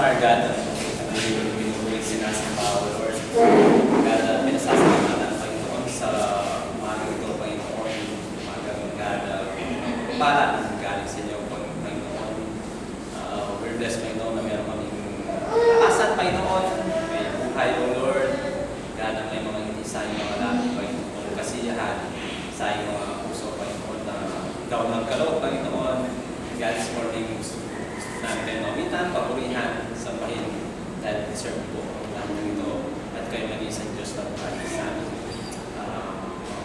our God, pinupulit sinasamba, Lord. God, pinasasalama ng Panginoon sa umaga ito, Panginoon. Umaga ng God, para galing sa inyo, Panginoon. We're blessed, Panginoon, na meron kaming lakasan, Panginoon. May buhay, O Lord. God, na may mga hindi sa iyong mga labi, Panginoon. Kasiyahan sa iyong mga puso, Panginoon, na ikaw ng kaloob, Panginoon. God, this morning, gusto natin mamitan, papurihan, sambahin, dahil deserve po ang lahat ng ito at kayo mag-isang Diyos na buhay sa amin.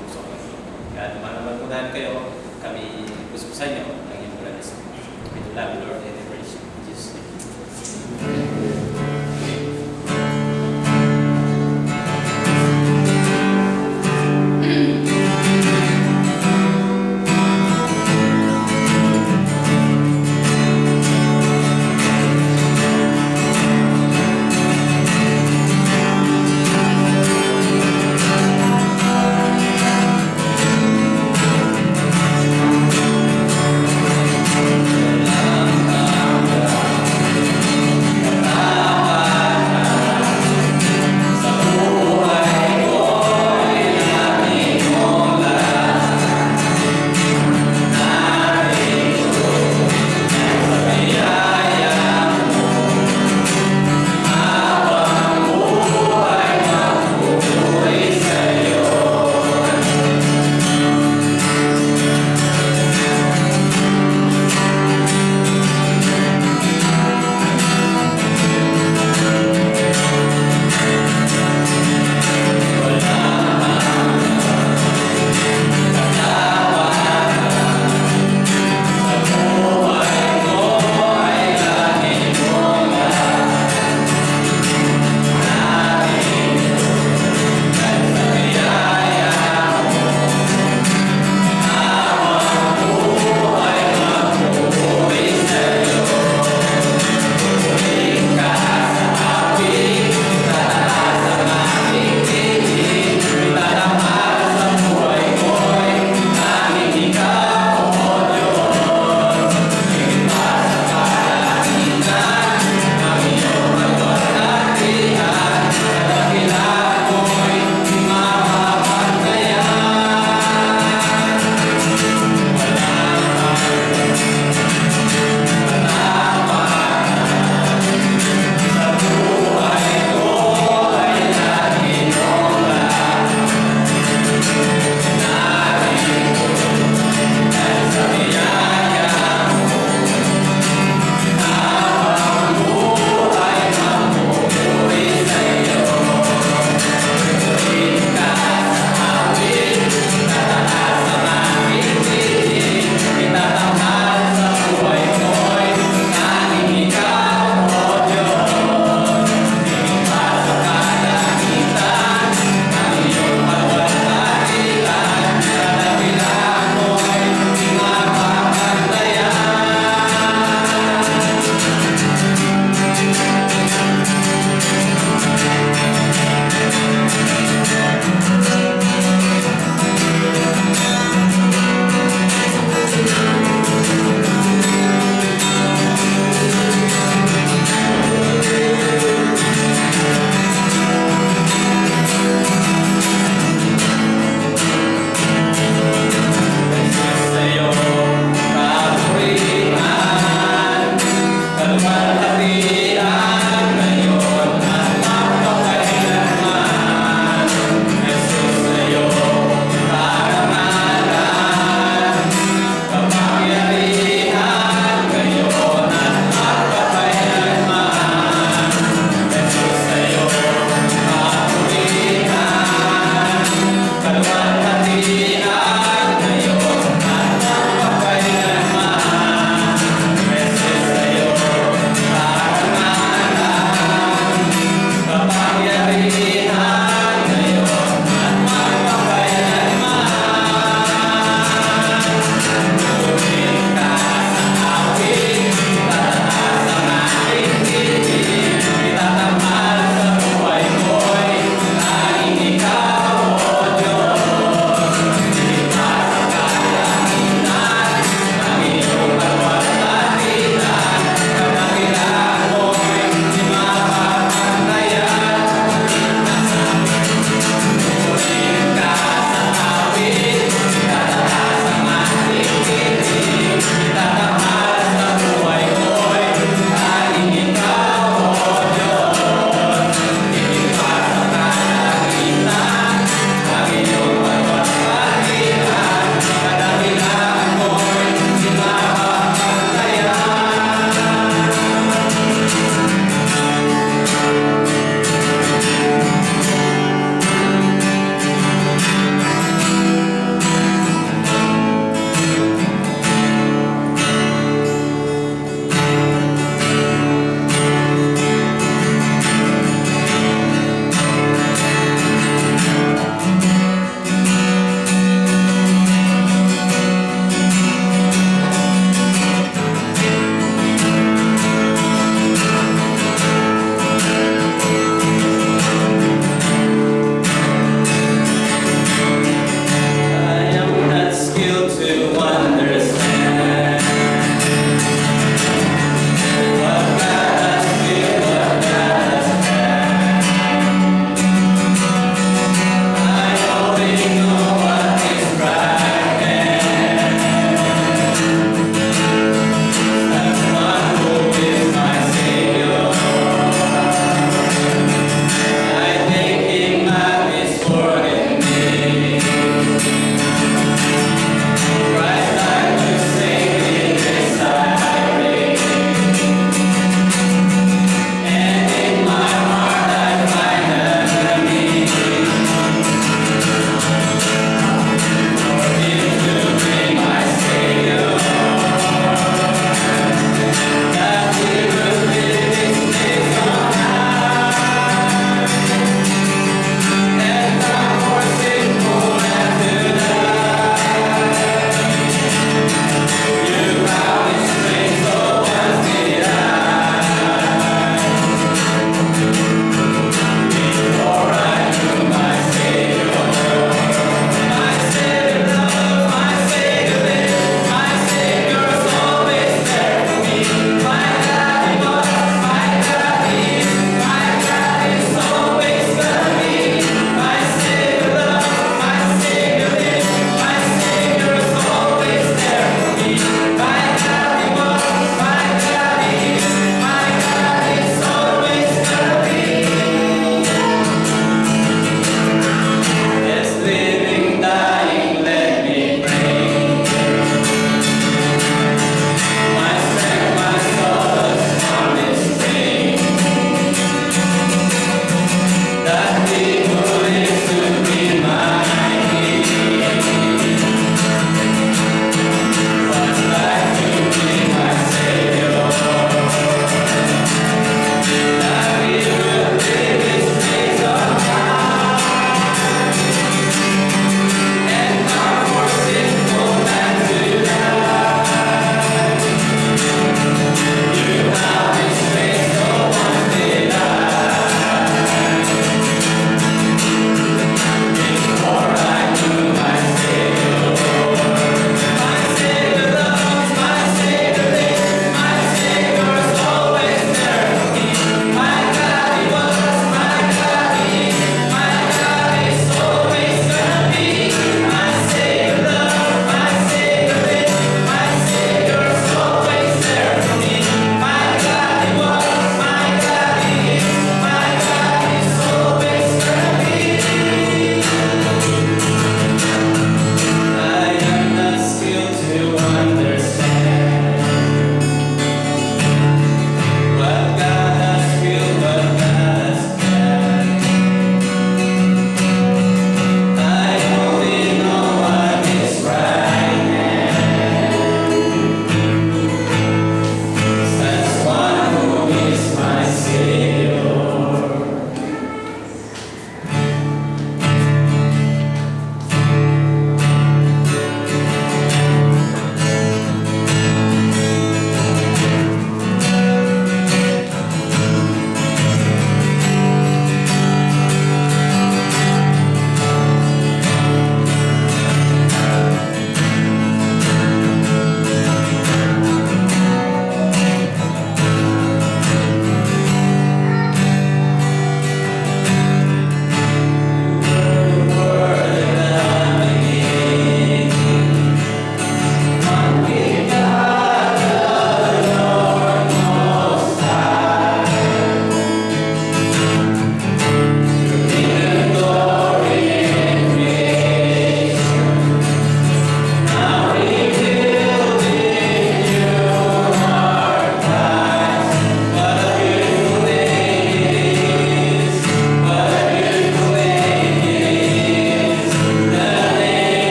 Puso ko ito. God, manaman po namin kayo, kami gusto sa inyo, ang iyong praise. We love you, Lord, and we praise you. In Jesus' name.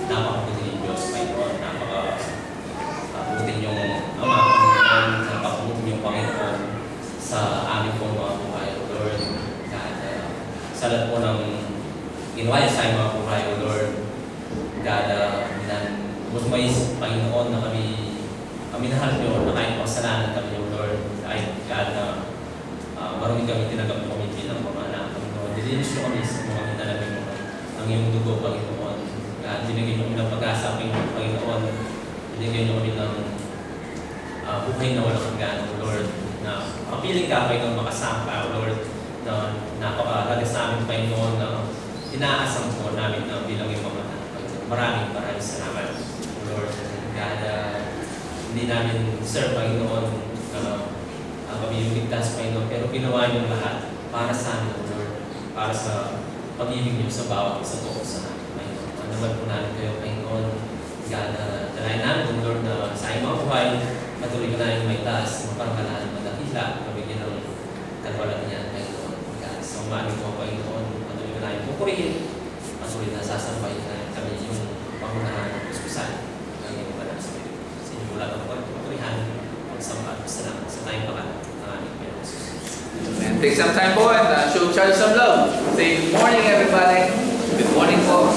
napakabuti ng Diyos, Panginoon. Napakabuti niyong Ama, Panginoon. Napakabuti niyong Panginoon sa aming pong mga buhay, O Lord. God, sa lahat po ng ginawa niya sa aming mga buhay, O Lord. God, may Panginoon na kami nahal niyo, na kahit makasalanan kami, O Lord. Kahit God na marami kami tinanggap mo kami bilang mga anak, Panginoon. Dilinis niyo kami sa mga hinalamin mo ang iyong dugo, Panginoon. God, binigyan niyo kami ng pag-asa, Panginoon. Binigyan niyo kami ng buhay na walang hanggan, O Lord. Na kapiling ka, Panginoon, makasama ka, O Lord. Na napakalaga sa amin, Panginoon, na inaasam po namin na bilang yung mga anak. Maraming salamat, O Lord. God, hindi namin deserve, Panginoon, kami yung ligtas, Panginoon, pero ginawa niyo lahat para sa amin, O Lord, para sa pag-ibig niyo sa bawat isa po sa namin, Panginoon. Manaman po namin kayo, Panginoon. God, dalayan namin, O Lord, na sa aming mga buhay, patuloy ko namin may taas, maparangalanan, madakila, mabigyan ng kalwalan niya, Panginoon. God, sa umamin po, Panginoon, patuloy ko namin pupurihin, patuloy na sasampayin namin kami yung pangunahan ng kuskusan ng iyong banal sa Panginoon. Sa inyo mula ng pagpapurihan, pagsampat, salamat sa tayong pangalan ng aming Panginoon Jesus. And take some time po and show each other some love. Say good morning, everybody. Good morning po.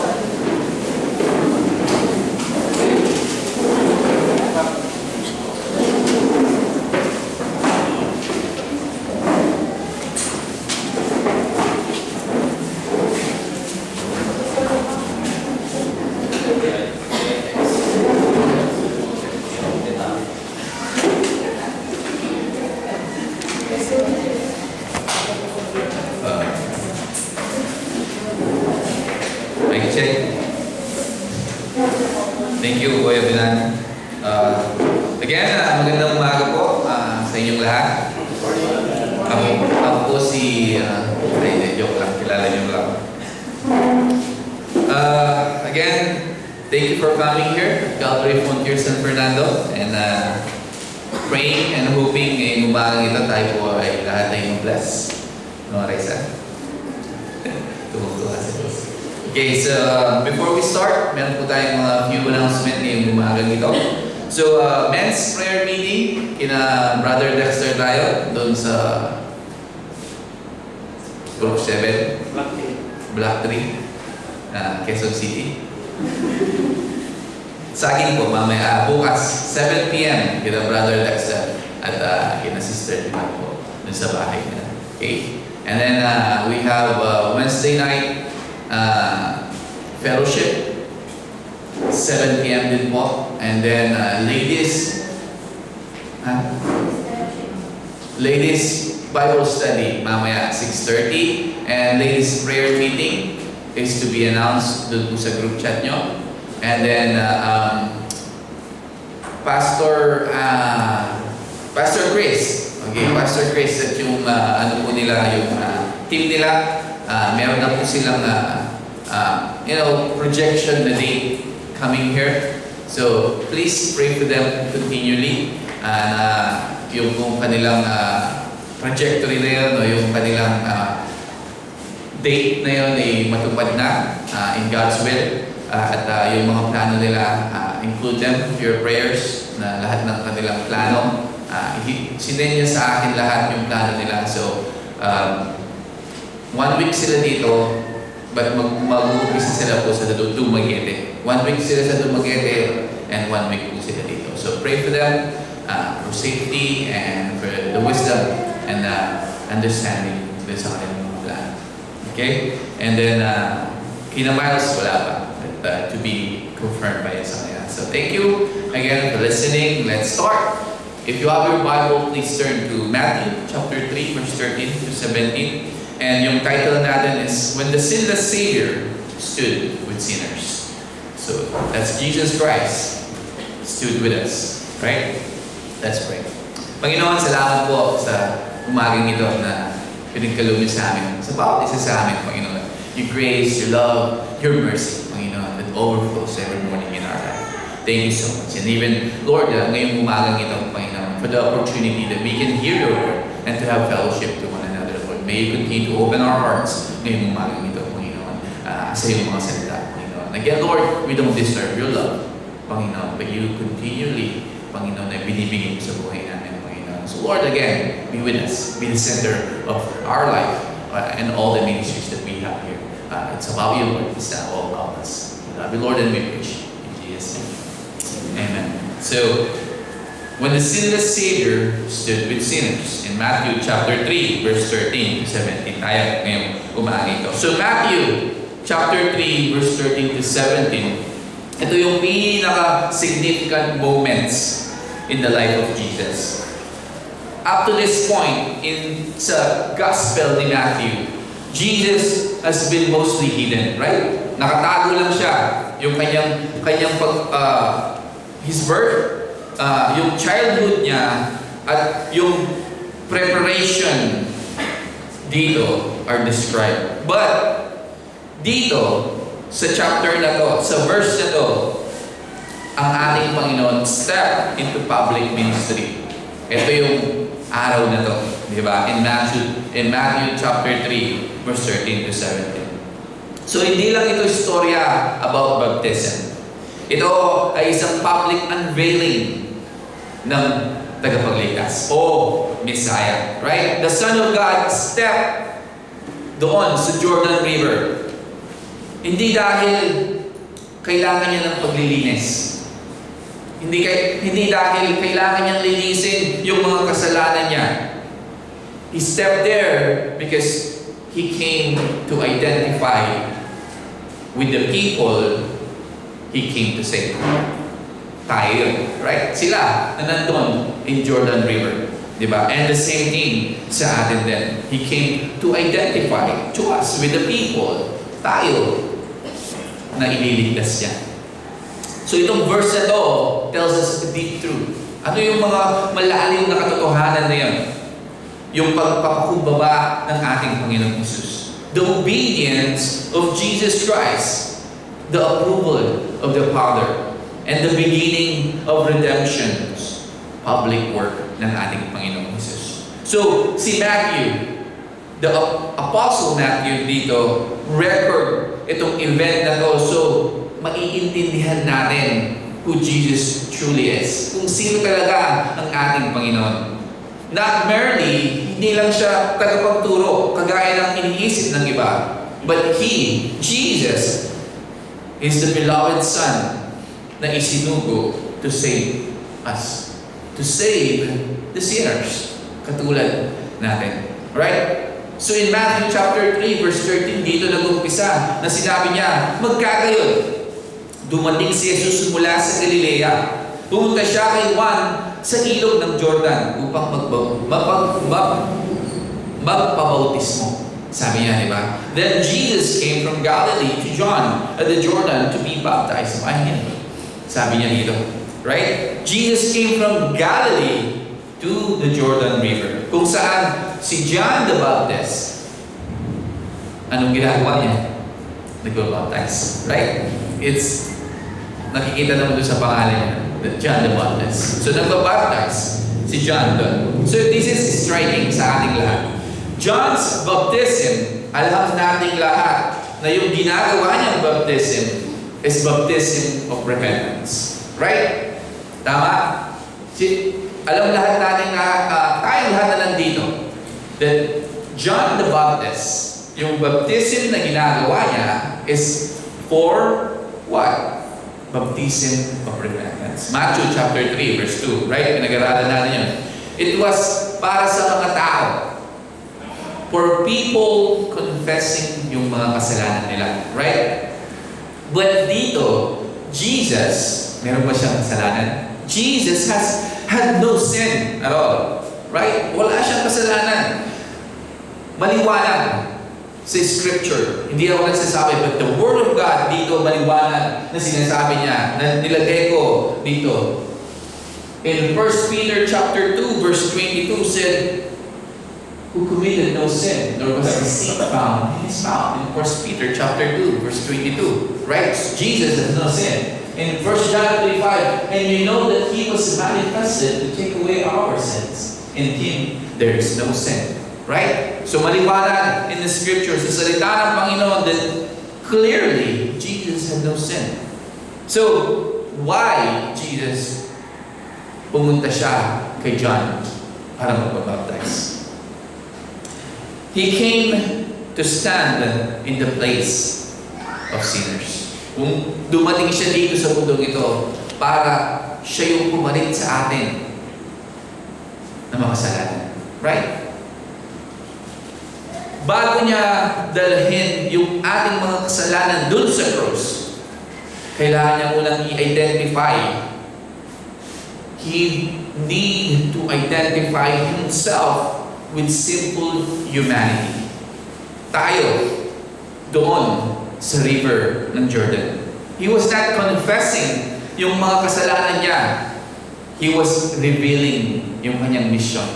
Thank you, Kuya Bilan. Again, magandang umaga po sa inyong lahat. Ako po si... joke lang, kilala niyo lang. Again, thank you for coming here, Calvary Frontier San Fernando, and praying and hoping ngayong umagang ito tayo po ay lahat ay bless. No, Raisa? Tumutuwa si Diyos. Okay, so before we start, meron po tayong mga few announcement ngayong umagang ito. So, men's prayer meeting, kina Brother Dexter tayo, doon sa Group 7, Block 3, Quezon City. Saging po, mamaya, bukas, 7 p.m., kina Brother Dexter at kina Sister Lina po, doon sa bahay na. Okay? And then, we have Wednesday night, fellowship, 7 p.m. din po. And then ladies Bible study mamaya 6:30, and ladies prayer meeting is to be announced dun po sa group chat nyo. And then Pastor Chris, okay, Pastor Chris at yung ano po nila, yung team nila, meron na po silang projection the date coming here. So please pray for them continually. Yung kanilang trajectory na yun, o yung kanilang date na yun ay matupad na in God's will. At yung mga plano nila, include them to your prayers, na lahat ng kanilang plano. Sinend niya sa akin lahat yung plano nila. So 1 week sila dito, but mag-umpisa sila po sa Dumaguete. 1 week sila sa Dumaguete, and 1 week po sila dito. So pray for them, for safety and for the wisdom and understanding sa kanilang mga plan. Okay? And then, kina Miles, wala pa. But, to be confirmed by sa kanya. So thank you again for listening. Let's start. If you have your Bible, please turn to Matthew chapter 3, verse 13 to 17. And yung title natin is, When the Sinless Savior Stood with Sinners. So, that's Jesus Christ stood with us. Right? Let's pray. Panginoon, salamat po sa umagang ito na pinagkaloob sa amin. Sa bawat isa sa amin, Panginoon. Your grace, your love, your mercy, Panginoon, that overflows every morning in our life. Thank you so much. And even, Lord, ngayong umagang ito, Panginoon, for the opportunity that we can hear your word and to have fellowship to one another, Lord. May you continue to open our hearts ngayong umagang ito, Panginoon, sa iyong mga salita, Panginoon. Panginoon. Again, Lord, we don't deserve your love, Panginoon, but you continually, Panginoon, ay binibigay mo sa buhay namin, Panginoon. So Lord, again, be with us. Be the center of our life and all the ministries that we have here. It's about you, Lord. It's not all about us. We love you, Lord, and we preach. In Jesus' name. Amen. So, when the sinless Savior stood with sinners, in Matthew chapter 3, verse 13 to 17, tayo ngayong umaga ito. So, Matthew chapter 3, verse 13 to 17, ito yung pinaka-significant moments in the life of Jesus. Up to this point, sa Gospel ni Matthew, Jesus has been mostly hidden, right? Nakatago lang siya. Yung kanyang his birth, yung childhood niya, at yung preparation dito are described. But dito, sa chapter na to, sa verse na to, ang ating Panginoon step into public ministry. Ito yung araw na to, di ba? In Matthew chapter 3, verse 13 to 17. So hindi lang ito istorya about baptism. Ito ay isang public unveiling ng tagapagligtas o Messiah, right? The Son of God stepped doon sa Jordan River. Hindi dahil kailangan niya ng paglilinis. Hindi dahil kailangan niyang linisin yung mga kasalanan niya. He stepped there because he came to identify with the people he came to save. Tayo, right? Sila na nandun in Jordan River. Diba? And the same thing sa atin din. He came to identify to us with the people, tayo, na ililigtas niya. So itong verse na to tells us the deep truth. Ano yung mga malalim na katotohanan na yun? Yung pagpapakumbaba ng ating Panginoong Jesus. The obedience of Jesus Christ. The approval of the Father. And the beginning of redemption's public work ng ating Panginoong Jesus. So, si Matthew, the Apostle Matthew dito, record itong event na to. So, maiintindihan natin who Jesus truly is. Kung sino talaga ang ating Panginoon. Not merely, hindi lang siya tagapagturo, kagaya ng iniisip ng iba. But He, Jesus, is the beloved Son na isinugo to save us. To save the sinners. Katulad natin. Right? So in Matthew chapter 3, verse 13, dito nag-umpisa na sinabi niya, magkagayon. Dumating si Jesus mula sa Galilea. Pumunta siya kay Juan sa ilog ng Jordan upang magpabautismo. Sabi niya, di ba? Then Jesus came from Galilee to John at the Jordan to be baptized by him. Sabi niya dito. Right? Jesus came from Galilee to the Jordan River. Kung saan si John the Baptist, anong ginagawa niya? Nag-baptize. Right? It's nakikita naman doon sa pangalan niya, John the Baptist. So, nagbabaptize si John doon. So, this is striking sa ating lahat. John's baptism, alam nating lahat na yung ginagawa niyang baptism is baptism of repentance. Right? Tama? Alam lahat natin na tayong lahat na nandito that John the Baptist, yung baptism na ginagawa niya is for what? Baptism of repentance. Matthew chapter 3, verse 2. Right? Pinag-aralan natin yun. It was para sa mga tao. For people confessing yung mga kasalanan nila. Right? But dito, Jesus, meron ba siyang kasalanan? Jesus had no sin at all. Right? Wala siyang kasalanan. Maliwanag sa Scripture. Hindi ako nagsasabi, but the Word of God dito maliwanag na sinasabi niya, na nilagay ko dito. In 1 Peter chapter 2, verse 22 said, who committed no sin, nor was deceit found in his mouth. In 1 Peter chapter 2, verse 22. Right? Jesus has no sin. In 1 John 3:5, and you know that He was manifested to take away our sins. In Him, there is no sin. Right? So maliwanag in the Scriptures, sa salita ng Panginoon, that clearly, Jesus had no sin. So, why Jesus pumunta siya kay John para magbabaptize? He came to stand in the place of sinners. Kung dumating siya dito sa mundong ito para siya yung pumalit sa atin na makasalanan. Right? Bago niya dalhin yung ating mga kasalanan dun sa cross, kailangan niya unang i-identify. He need to identify himself with simple humanity. Tayo, doon sa river ng Jordan. He was not confessing yung mga kasalanan niya. He was revealing yung kanyang mission.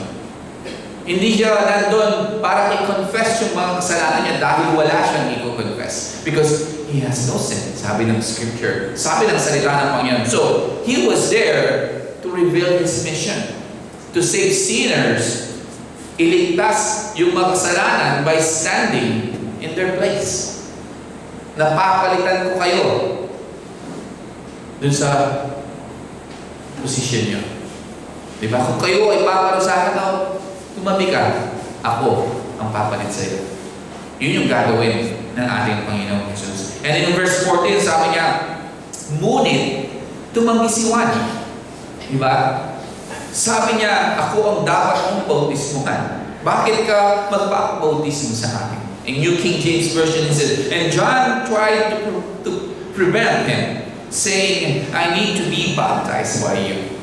Hindi siya nandun para i-confess yung mga kasalanan niya dahil wala siyang i-confess. Because he has no sin. Sabi ng scripture. Sabi ng salita ng Panginoon. So, he was there to reveal his mission. To save sinners. Iligtas yung mga kasalanan by standing in their place. Napapalitan ko kayo dun sa posisyon niyo. Diba? Kung kayo ay paparusahan ako, tumabi ka, ako ang papalit sa iyo. Yun yung gagawin ng ating Panginoong Jesus. And in verse 14, sabi niya, ngunit tumanggi si Juan. Diba? Sabi niya, ako ang dapat mong bautismuhan. Bakit ka magpapabautismo sa akin? In New King James Version, it says, and John tried to prevent him, saying, I need to be baptized by you.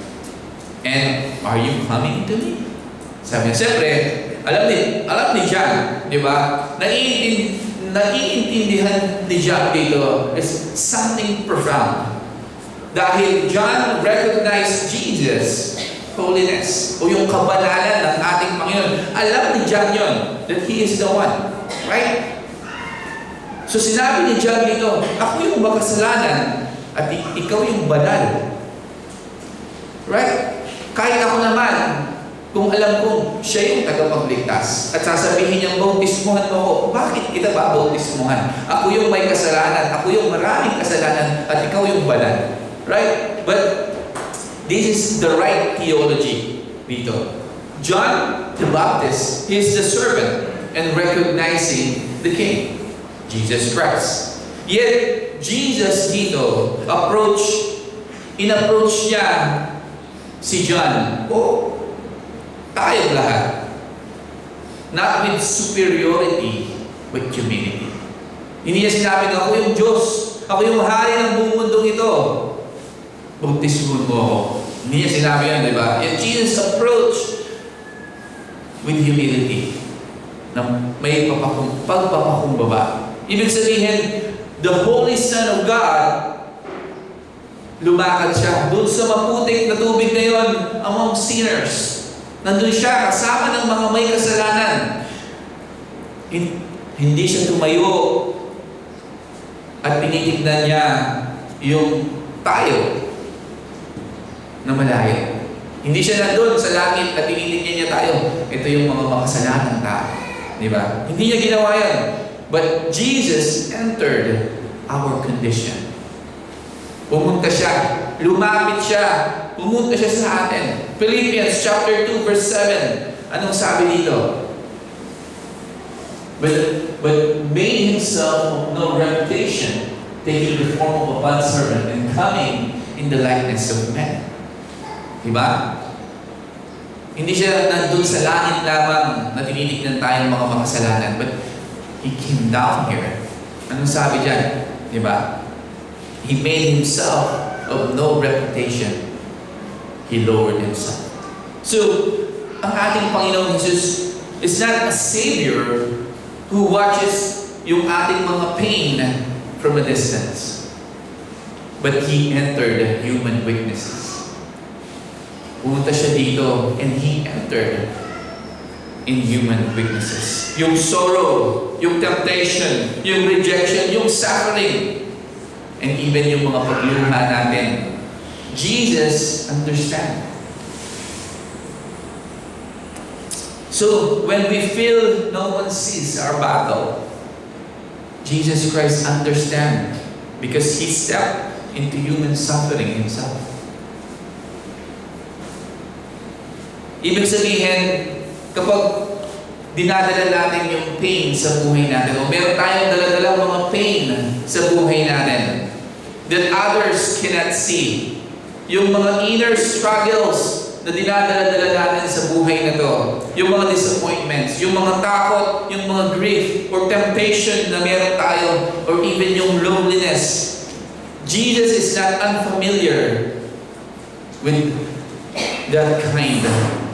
And are you coming to me? Sabi niya, siyempre, alam ni John, di ba? Naiintindihan ni John dito is something profound. Dahil John recognized Jesus' holiness o yung kabanalan ng ating Panginoon. Alam ni John yun, that He is the one. Right? So sinabi ni John dito, ako yung makasalanan at ikaw yung banal. Right? Kahit ako naman, kung alam kong siya yung tagapagligtas at sasabihin niyang bautismuhan mo ako, bakit kita ba bautismuhan? Ako yung may kasalanan, ako yung maraming kasalanan at ikaw yung banal. Right? But this is the right theology dito. John the Baptist is the servant and recognizing the King, Jesus Christ. Yet, Jesus dito in-approach niya si John, tayo lahat. Not with superiority, but humility. Hindi niya sinabing, ako yung Diyos, ako yung hari ng buong mundong ito. Bautismuhan mo ako. Hindi niya sinabi yan, di ba? And Jesus approached with humility na may pagpapakumbaba. Ibig sabihin, the Holy Son of God, lumakad siya doon sa maputik na tubig na yon among sinners. Nandun siya kasama ng mga may kasalanan. Hindi siya tumayo at tinitignan niya yung tayo na malayo. Hindi siya nandun sa langit at tinitignan niya tayo. Ito yung mga makasalanan tao. Di ba? Hindi niya ginawa yan. But Jesus entered our condition. Pumunta siya. Lumapit siya. Pumunta siya sa atin. Philippians chapter 2 verse 7. Anong sabi dito? But made himself of no reputation, taking the form of a bondservant and coming in the likeness of men. Diba? Hindi siya nandun sa langit lamang na tinitignan tayong mga makasalanan, but He came down here. Anong sabi dyan? Diba? He made himself of no reputation. He lowered himself. So, ang ating Panginoong Jesus is not a Savior who watches yung ating mga pain from a distance. But He entered the human weaknesses. Pumunta siya dito and He entered in human weaknesses. Yung sorrow, yung temptation, yung rejection, yung suffering, and even yung mga pagluha natin. Jesus understands. So, when we feel no one sees our battle, Jesus Christ understand because He stepped into human suffering Himself. Ibig sabihin, kapag dinadala natin yung pain sa buhay natin, o meron tayong daladalang mga pain sa buhay natin that others cannot see, yung mga inner struggles na dinadala-dala natin sa buhay na to, yung mga disappointments, yung mga takot, yung mga grief, or temptation na meron tayo, or even yung loneliness, Jesus is not unfamiliar with that kind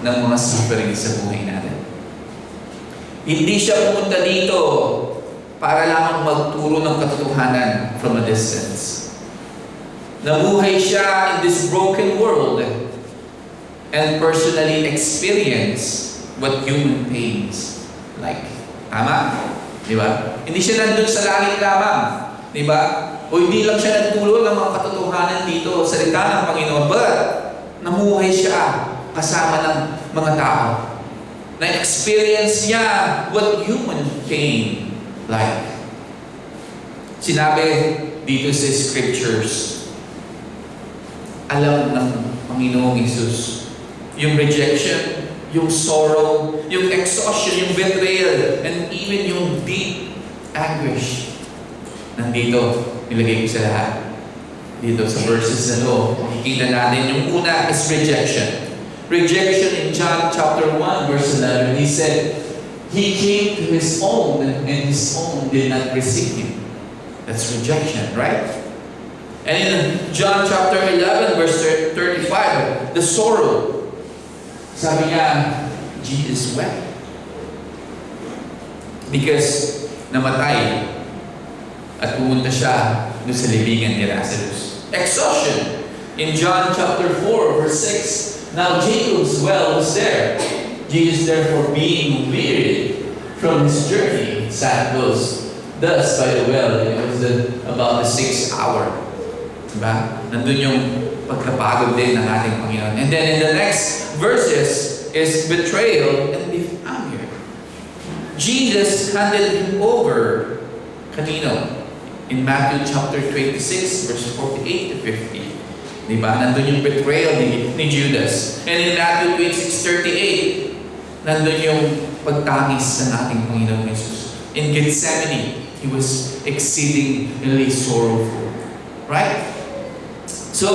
ng mga suffering sa buhay natin. Hindi siya pumunta dito para lamang magturo ng katotohanan from a distance. Nabuhay siya in this broken world and personally experience what human pains like. Tama? Di ba? Hindi siya nandun sa langit lamang. Di ba? O hindi lang siya nagturo ng mga katotohanan dito sa salita ng Panginoon, but namuhay siya kasama ng mga tao. Na-experience niya what human pain like. Sinabi dito sa scriptures, alam ng Panginoong Hesus yung rejection, yung sorrow, yung exhaustion, yung betrayal, and even yung deep anguish. Nandito, nilagay ko sa lahat. Dito sa verses na to, makikita natin yung una is rejection. Rejection in John chapter 1 verse 11, He said, He came to His own and His own did not receive Him. That's rejection, right? And in John chapter 11 verse 35, the sorrow. Sabi niya, Jesus wept. Because namatay at pumunta siya doon sa libingan ni Lazarus. Exhaustion. In John chapter 4 verse 6, now Jacob's well was there. Jesus therefore being wearied from his journey sat thus by the well. It was about the 6th hour. Diba? Nandun yung pagkapagod din ng ating Panginoon. And then in the next verses is betrayal and anger. Jesus handed Him over kanino? In Matthew chapter 26 verse 48 to 50. Diba? Nandun yung betrayal ni Judas. And in Matthew 26:38, nandun yung pagtangis ng ating Panginoong Jesus. In Gethsemane, He was exceedingly sorrowful. Right? So,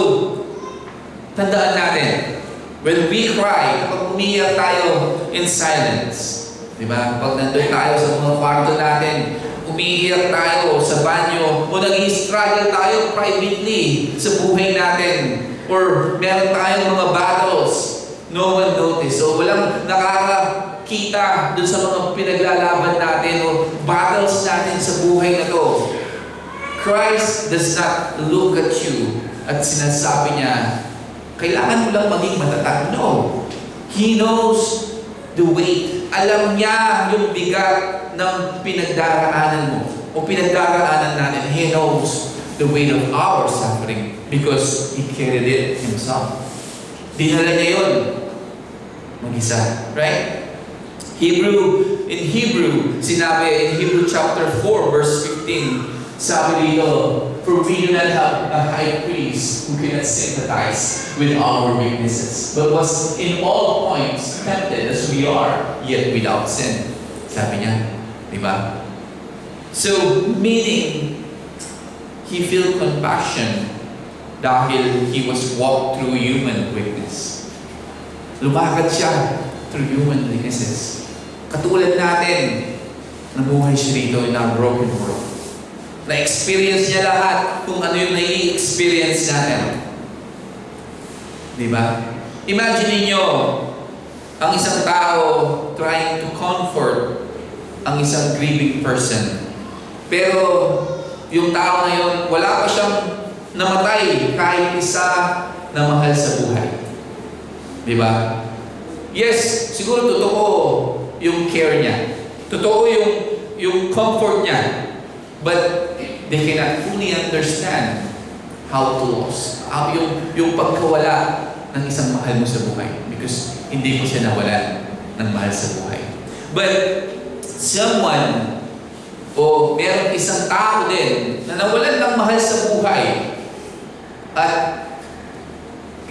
tandaan natin, when we cry, kapag umiyak tayo in silence, di ba? Kapag nandun tayo sa mga kwarto natin, umiiyak tayo sa banyo, o nag-i-struggle tayo privately sa buhay natin, or meron tayong mga battles, no one notice. So, walang nakakakita dun sa mga pinaglalaban natin o battles natin sa buhay na to. Christ does not look at you at sinasabi niya, kailangan mo lang maging matatag. No. He knows the weight. Alam niya yung bigat ng pinagdaraanan mo o pinagdaraanan natin. He knows the weight of our suffering because He carried it Himself. Dinala niya yun mag-isa. Right? In Hebrew, sinabi in Hebrew chapter 4 verse 15, sabi dito, for we do not have a high priest who cannot sympathize with our weaknesses, but was in all points tempted as we are, yet without sin. Sabi niya, di ba? So, meaning, He felt compassion dahil He was walked through human weakness. Lumakad siya through human weaknesses. Katulad natin, nabuhay siya dito in our broken world. Na-experience niya lahat kung ano yung nai-experience natin. Diba? Imagine niyo ang isang tao trying to comfort ang isang grieving person. Pero yung tao na yun, wala pa siyang namatay kahit isa na mahal sa buhay. Diba? Yes, siguro totoo yung care niya. Totoo yung comfort niya. But they cannot fully understand how to lose. Yung pagkawala ng isang mahal mo sa buhay. Because hindi mo siya nawalan ng mahal sa buhay. But someone O merong isang tao din na nawalan ng mahal sa buhay at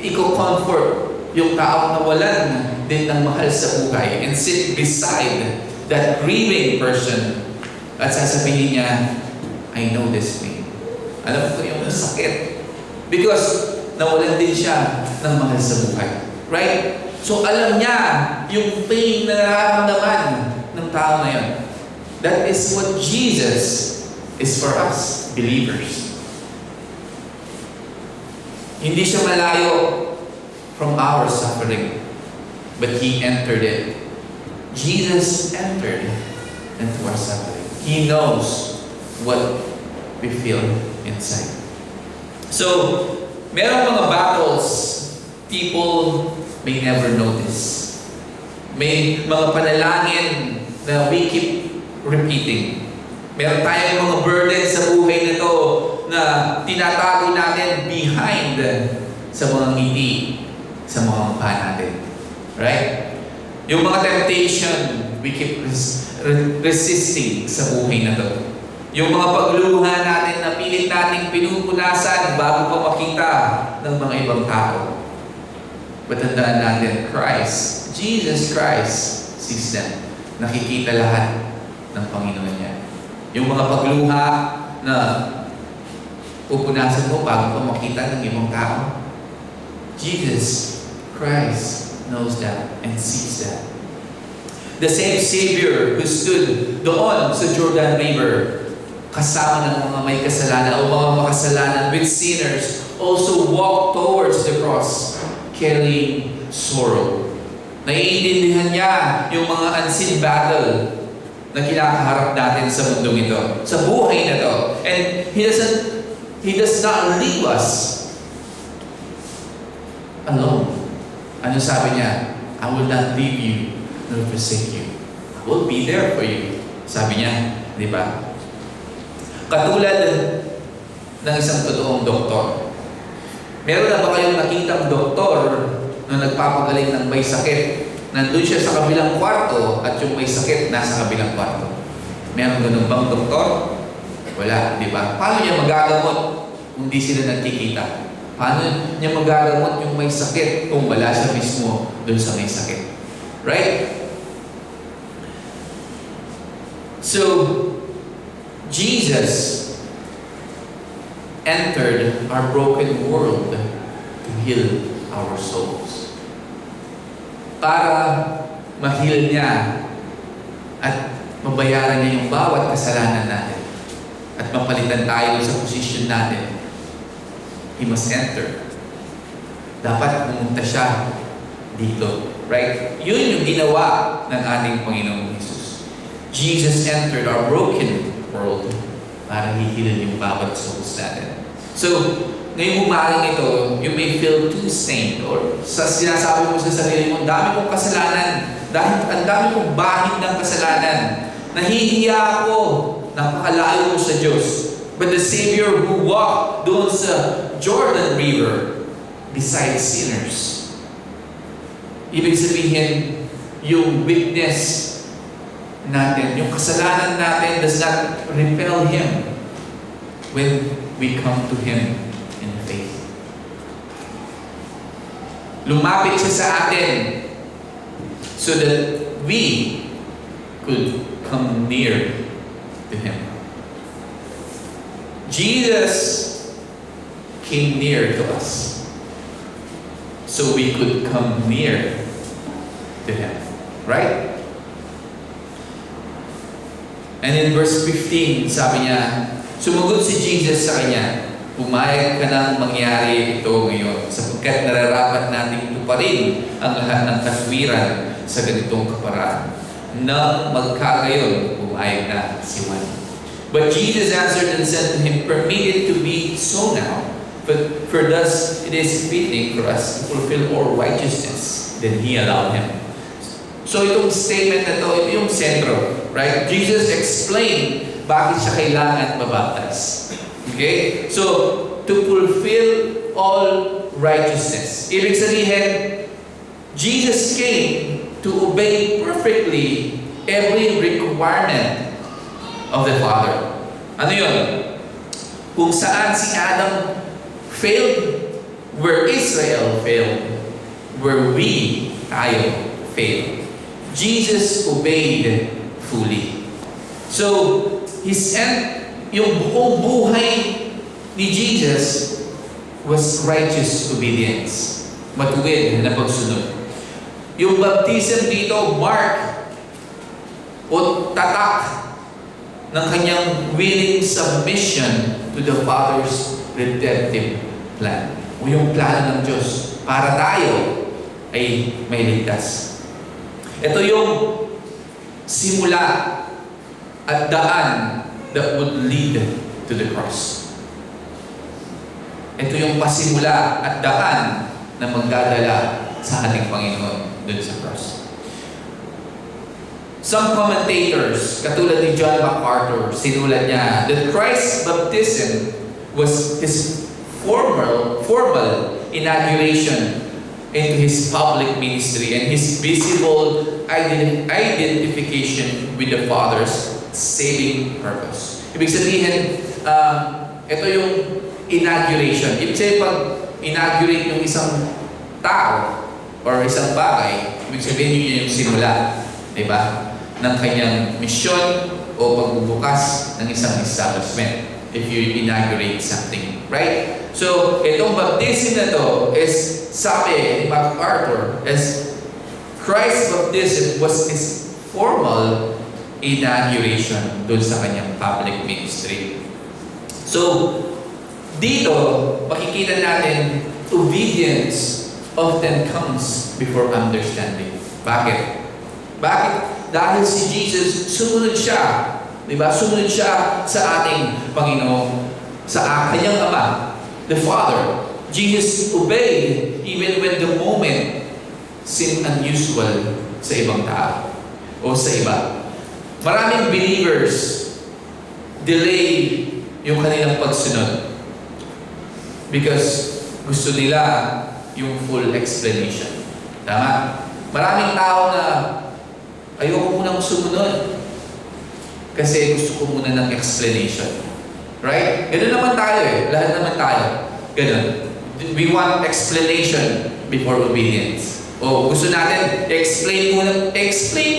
i-comfort yung taong nawalan din ng mahal sa buhay and sit beside that grieving person at sasabihin niya, I know this pain. Alam ko yung sakit. Because nawalan din siya ng mahal sa buhay. Right? So alam niya yung pain na nararamdaman ng tao na yun. That is what Jesus is for us, believers. Hindi siya malayo from our suffering, but He entered it. Jesus entered into our suffering. He knows what we feel inside. So, merong mga battles people may never notice. May mga panalangin na we keep repeating. Meron tayong mga burden sa buhay na to na tinatago natin behind sa mga ngiti, sa mga mukha natin. Right? Yung mga temptation, we keep resisting sa buhay na to. Yung mga pagluha natin na pilit nating pinupunasan bago pa makita ng mga ibang tao. But tandaan natin, Christ, Jesus Christ, sees them. Nakikita lahat ng Panginoon niya. Yung mga pagluha na pupunasan mo bago pa makita ng ibang tao. Jesus Christ knows that and sees that. The same Savior who stood doon sa Jordan River kasama ng mga may kasalanan o mga makasalanan with sinners also walked towards the cross carrying sorrow. Naiintindihan niya yung mga unseen battle na kinakaharap natin sa mundong ito, sa buhay na to. And He does not leave us alone. Ano sabi niya? I will not leave you nor forsake you. I will be there for you. Sabi niya, di ba? Katulad ng isang totoong doktor. Meron na ba kayong nakitang doktor na nagpapagaling ng may sakit? Nandun siya sa kabilang kwarto at yung may sakit nasa kabilang kwarto. Meron ganun bang doktor? Wala, di ba? Paano niya magagamot kung di sila nagkikita? Paano niya magagamot yung may sakit kung wala siya mismo dun sa may sakit? Right? So, Jesus entered our broken world to heal our souls. Para ma-heal niya at mabayaran niya yung bawat kasalanan natin at mapalitan tayo sa posisyon natin, He must enter. Dapat pumunta siya dito. Right? Yun yung ginawa ng ating Panginoong Jesus. Jesus entered our broken world para hihilin yung bawat souls natin. So, ngayong umaring ito, you may feel too stained or sa sinasabi mo sa sarili mo, dami kong kasalanan, dahil ang dami kong bahid ng kasalanan, nahihiya ako, napakalayo ko sa Diyos. But the Savior who walked doon sa Jordan River beside sinners, ibig sabihin, yung weakness natin, yung kasalanan natin does not repel Him when we come to Him in faith. Lumapit siya sa atin so that we could come near to Him. Jesus came near to us so we could come near to Him. Right? And in verse 15, sabi niya, sumagot si Jesus sa kanya, pumayag ka nang mangyari ito ngayon, sapagkat nararapat natin tuparin ang lahat ng katwiran sa ganitong kaparaan. Nang magkagayon, pumayag na si Juan. But Jesus answered and said to him, permit it to be so now, for thus it is fitting for us to fulfill all righteousness. Then He allowed him. So itong statement na to, ito yung sentro. Right? Jesus explained bakit siya kailangan mabaptize. Okay? So, to fulfill all righteousness. Ibig sabihin, Jesus came to obey perfectly every requirement of the Father. Ano yun? Kung saan si Adam failed, where Israel failed, where tayo failed, Jesus obeyed fully. So, yung buong buhay ni Jesus was righteous obedience. Matuwid na pagsunod. Yung baptism dito, mark o tatak ng kanyang willing submission to the Father's redemptive plan. O yung plano ng Diyos para tayo ay may ligtas. Ito yung simula at daan that would lead to the cross. Ito yung pasimula at daan na magdadala sa ating Panginoon dun sa cross. Some commentators, katulad ni John MacArthur, sinulat niya that Christ's baptism was his formal inauguration into his public ministry and his visible identification with the Father's saving purpose. Ibig sabihin, ito yung inauguration. Ibig sabihin, pag inaugurate yung isang tao or isang bagay, ibig sabihin yun yung simula, diba? Ng kanyang misyon o pagbubukas ng isang establishment if you inaugurate something. Right? So, itong baptism na to is, sabi ni MacArthur, as Christ's baptism was his formal inauguration doon sa kanyang public ministry. So, dito, makikita natin, obedience often comes before understanding. Bakit? Bakit? Dahil si Jesus, sumunod siya. Diba? Sumunod siya sa ating Panginoon, sa kanyang Ama, the Father. Jesus obeyed even when the moment seemed unusual sa ibang tao o sa iba. Maraming believers delay yung kanilang pagsunod because gusto nila yung full explanation. Tama? Maraming tao na ayoko munang sumunod kasi gusto ko muna ng explanation. Right? Ganun naman tayo eh. Lahat naman tayo. Ganun. We want explanation before obedience. O gusto natin, explain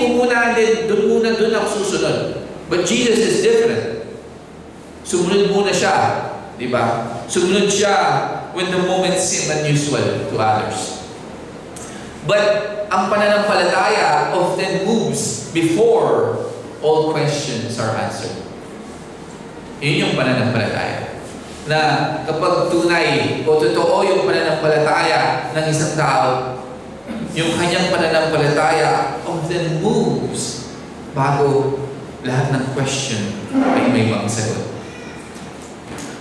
mo muna, then doon ako susunod. But Jesus is different. Sumunod muna siya. Diba? Sumunod siya when the moment seemed unusual to others. But ang pananampalataya often moves before all questions are answered. Yun yung pananampalataya. Na kapag tunay o totoo yung pananampalataya ng isang tao, yung kanyang pananampalataya often moves bago lahat ng question ay may mga sagot.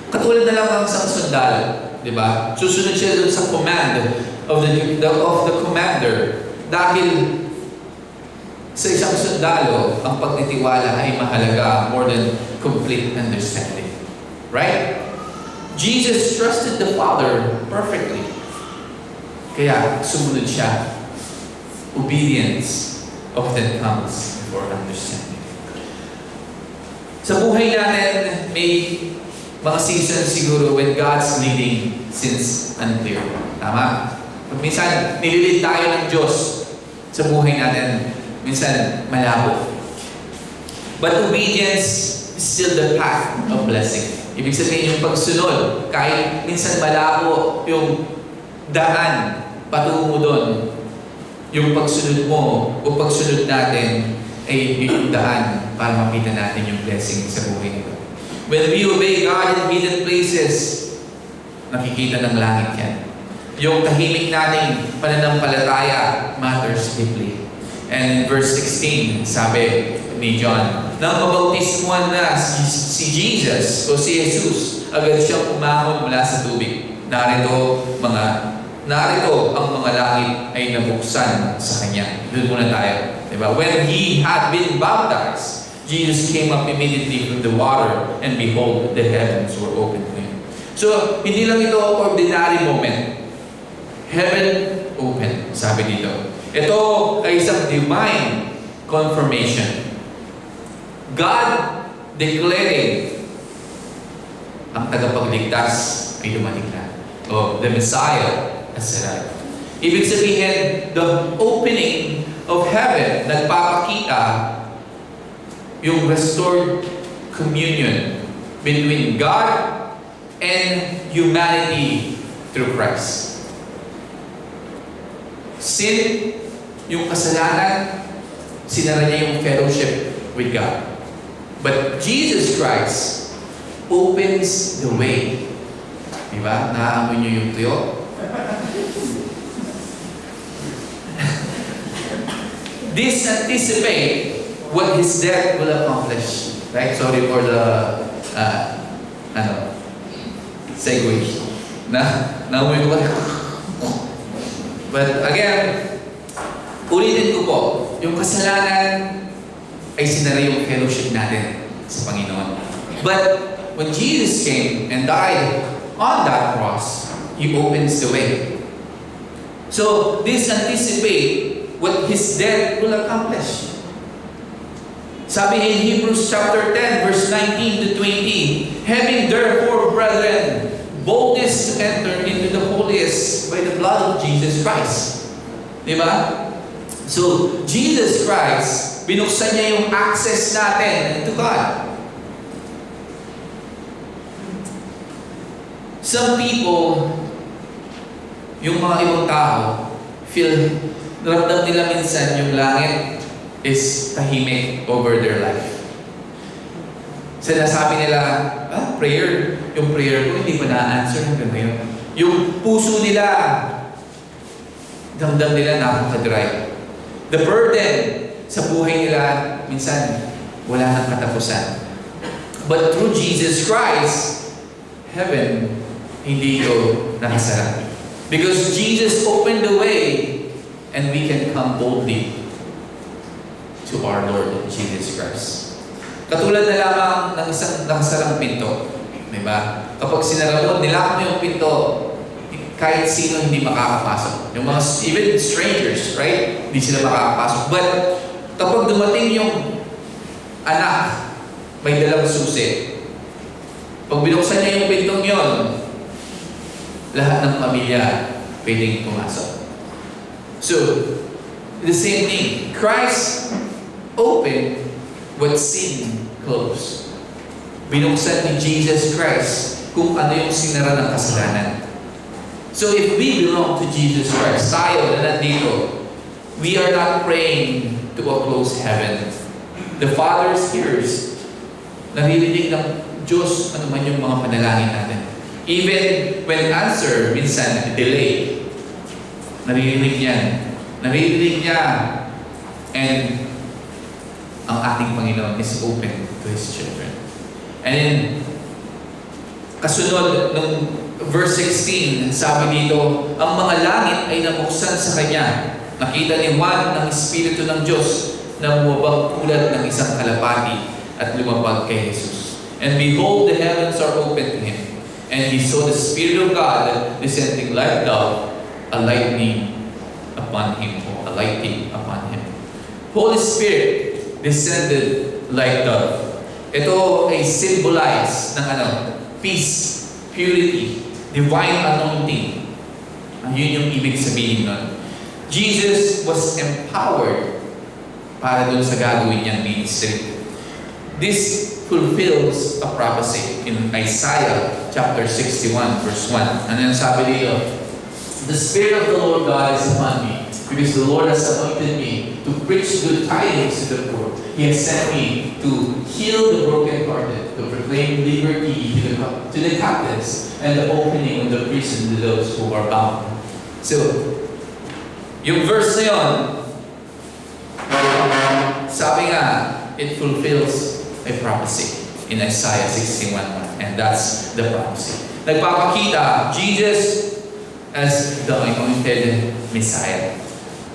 Katulad na lang ang isang sundalo, di ba? Susunod siya doon sa command of the commander dahil sa isang sundalo, ang pagtitiwala ay mahalaga more than complete understanding. Right? Jesus trusted the Father perfectly. Kaya sumunod siya. Obedience often comes before understanding. Sa buhay natin, may mga seasons siguro when God's leading seems unclear. Tama? Pag minsan, nililid tayo ng Diyos sa buhay natin, minsan malabo. But obedience is still the path of blessing. Ibig sabihin yung pagsunod, kahit minsan malabo yung daan patungo doon, yung pagsunod mo o pagsunod natin ay yung daan para makita natin yung blessing sa buhay nito. When we obey God in hidden places, nakikita ng langit yan. Yung tahimik nating pananampalataya matters deeply. And in verse 16, sabi ni John, nang mabautismuhan na si Jesus o si Jesus, agad siyang umahon mula sa tubig. Narito ang mga langit ay nabuksan sa kanya. Doon muna tayo. Diba? When he had been baptized, Jesus came up immediately from the water, and behold, the heavens were opened to him. So, hindi lang ito ordinary moment. Heaven open, sabi dito. Ito ay isang divine confirmation. God declaring ang tagapagligtas ay dumating na. O, the Messiah has arrived. Ibig sabihin, the opening of heaven, nagpapakita yung restored communion between God and humanity through Christ. Sin, yung kasalanan, sinara niya yung fellowship with God. But Jesus Christ opens the way. Diba? Naaamoy niyo yung tuyo? This anticipate what His death will accomplish. Right? Sorry for the segue. Naamoy ko ba? But again, ulitin ko po, yung kasalanan ay sinara yung fellowship natin sa Panginoon. But when Jesus came and died on that cross, He opens the way. So, this anticipate what His death will accomplish. Sabi in Hebrews chapter 10, verse 19 to 20, having therefore, brethren, boldness to enter into the holiest by the blood of Jesus Christ. Diba? So, Jesus Christ, binuksan niya yung access natin to God. Some people, yung mga ibang tao, ramdam nila minsan yung langit is tahimik over their life. Sinasabi nila, prayer, yung prayer ko hindi pa na-answer hanggang ngayon. Yung puso nila, damdam nila napaka-dry. The burden sa buhay nila, minsan, wala nang katapusan. But through Jesus Christ, heaven, hindi ito nakasara. Because Jesus opened the way, and we can come boldly to our Lord Jesus Christ. Katulad na lamang ng isang nakasarang pinto. Diba? Kapag sinara mo, nilak mo yung pinto, kahit sino hindi makakapasok. Yung mga, even strangers, right? Hindi sila makakapasok. But, kapag dumating yung anak, may dalang susi. Pag binuksan niya yung pintong yon, lahat ng pamilya pwedeng pumasok. So, the same thing. Christ opened what sin closed. Binuksan ni Jesus Christ kung ano yung sinara ng kasalanan. So if we belong to Jesus Christ, tayo na nandito, we are not praying to a closed heaven. The Father's ears, naririnig ng Diyos ano man yung mga panalangin natin. Even when answer, minsan, delay, naririnig yan. Naririnig niya. And ang ating Panginoon is open to His children. And then, kasunod ng verse 16, sabi dito, ang mga langit ay nabuksan sa Kanya. Nakita ni Juan ng Espiritu ng Diyos na bumabang tulad ng isang kalapati at lumapag kay Jesus. And behold, the heavens are open to Him. And He saw the Spirit of God descending like dove, alighting upon Him, or alighting upon Him. Holy Spirit descended like dove. Ito ay symbolize ng peace, purity, divine anointing. Yun yung ibig sabihin nun. Jesus was empowered para dun sa gagawin niyang ministry. This fulfills a prophecy in Isaiah chapter 61 verse 1. Ano yung sabi dito? The Spirit of the Lord God is upon me, because the Lord has anointed me to preach good tidings to the poor. He has sent me to heal the brokenhearted, to proclaim liberty to the captives, and the opening of the prison to those who are bound. So, yung verse na yun, sabi nga, it fulfills a prophecy in Isaiah 61:1, and that's the prophecy. Nagpapakita Jesus as the anointed Messiah.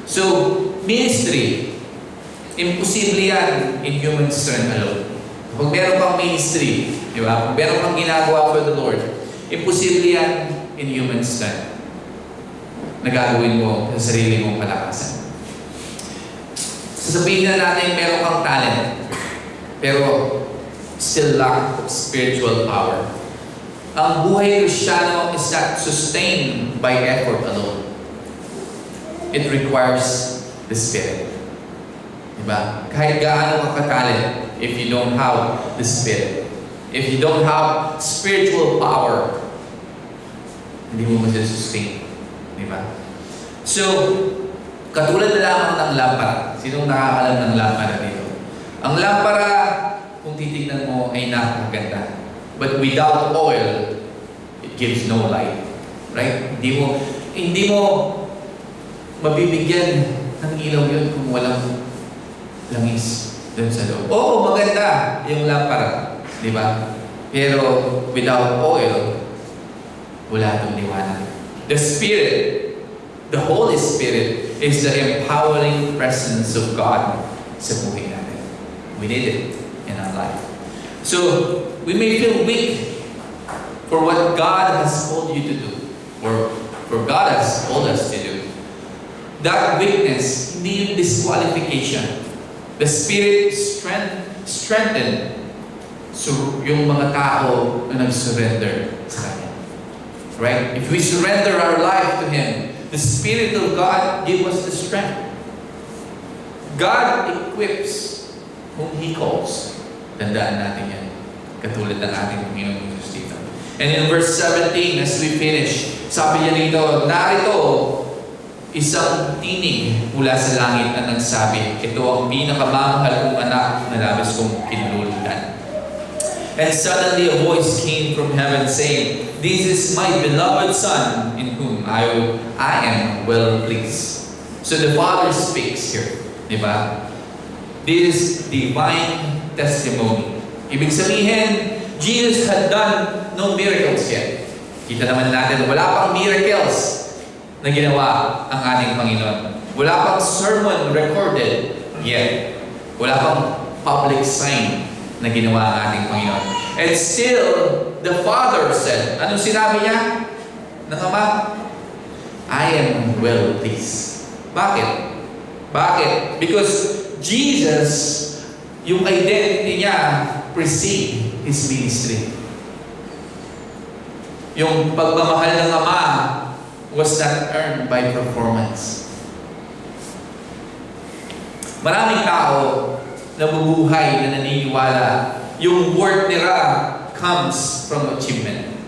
So, ministry, imposible yan in human strength alone. Kung meron kang ministry, di ba? Kung meron kang ginagawa for the Lord, imposible yan in human strength. Nagagawin mo sa sarili mong palakasan. Sasabihin na natin meron kang talent, pero still lack of spiritual power. Ang buhay Kristiyano is not sustained by effort alone. It requires the Spirit. Diba? Kahit gaano ka katalent, if you don't have the Spirit, if you don't have spiritual power, hindi mo masisustain. Diba? So, katulad na lamang ng lampara. Sinong nakakalam ng lampara dito? Ang lampara, kung titignan mo, ay napakaganda. But without oil, it gives no light. Right? Hindi mo mabibigyan ng ilaw yun kung walang langis dun sa loob. Oo, maganda yung lampara. Di ba? Pero without oil, wala itong liwanag. The Spirit, the Holy Spirit, is the empowering presence of God sa buhay natin. We need it in our life. So, we may feel weak for what God has called you to do, or for God has called us to do. That weakness, hindi yung disqualification. The Spirit strengthen so yung mga tao na nag-surrender sa Kanya. Right? If we surrender our life to Him, the Spirit of God give us the strength. God equips whom He calls. Tandaan natin yan. Katulad ng ating Panginoon Jesus dito. And in verse 17, as we finish, sabi niya rito, narito, isang tinig mula sa langit na nagsabi, ito ang pinakamamahal kong anak na labis kong kinululutan. And suddenly a voice came from heaven saying, this is my beloved Son in whom I am well pleased. So the Father speaks here. Diba? This is divine testimony. Ibig sabihin, Jesus had done no miracles yet. Kita naman natin, wala pang miracles na ginawa ang ating Panginoon. Wala pang sermon recorded yet. Wala pang public sign na ginawa ang ating Panginoon. And still, the Father said, anong sinabi niya ng Ama? I am well pleased. Bakit? Bakit? Because Jesus, yung identity niya, precede His ministry. Yung pagmamahal ng Ama was not earned by performance. Maraming tao nabubuhay na naniniwala yung worth nila comes from achievement.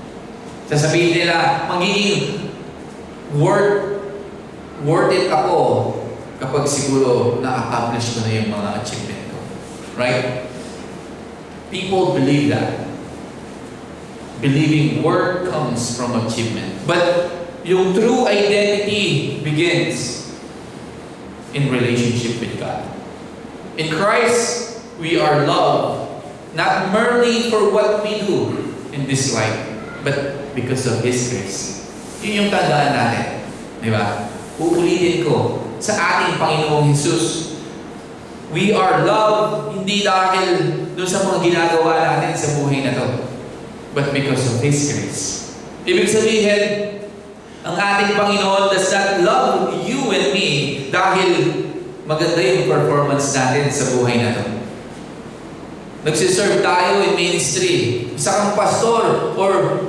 Sasabihin nila, magiging worth it ako kapag siguro na-accomplish ko na yung mga achievement ko. Right? People believe that. Believing worth comes from achievement. But yung true identity begins in relationship with God. In Christ, we are loved, not merely for what we do in this life, but because of His grace. Yun yung tandaan natin. Di ba? Uulitin ko, sa ating Panginoong Jesus, we are loved hindi dahil doon sa mga ginagawa natin sa buhay na to, but because of His grace. Ibig sabihin, ang ating Panginoon does not love you and me dahil maganda yung performance natin sa buhay na to. Nagsiserve tayo in ministry, isa kang pastor, or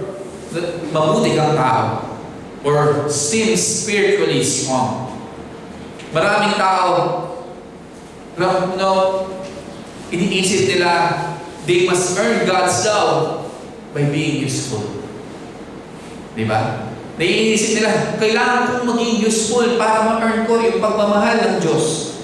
mabuti kang tao, or seems spiritually strong. Maraming tao, iniisip nila, they must earn God's love by being useful. Diba? Naiisip nila, kailangan kong maging useful para ma-earn ko yung pagmamahal ng Diyos.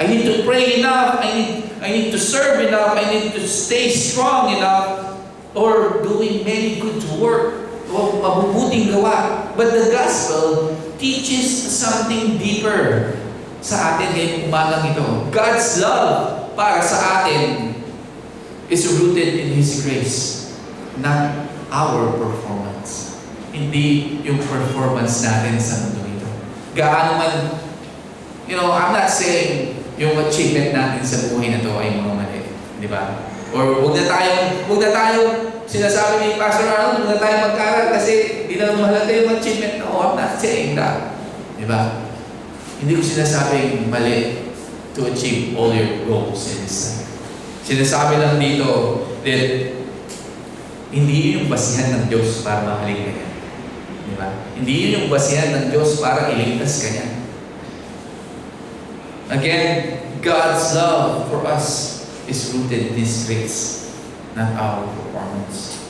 I need to pray enough, I need to serve enough, I need to stay strong enough, or doing many good work, o mabubuting gawa. But the gospel teaches something deeper sa atin ngayong umagang ito. God's love para sa atin is rooted in His grace, not our performance. Hindi yung performance natin sa mundo ito. Gaano man, I'm not saying yung achievement natin sa buhay na to ay mga mali. Di ba? Or huwag na tayong sinasabi ni Pastor Arnold, huwag na tayong magkaral kasi di na mahalata yung achievement. No, I'm not saying that. Di ba? Hindi ko sinasabing mali to achieve all your goals in this life. Sinasabi lang dito that hindi yun yung basihan ng Diyos para mahalin ka niya. Di ba? Hindi yun yung basihan ng Diyos para iligtas ka niya. Again, God's love for us is rooted in His grace, not our performance.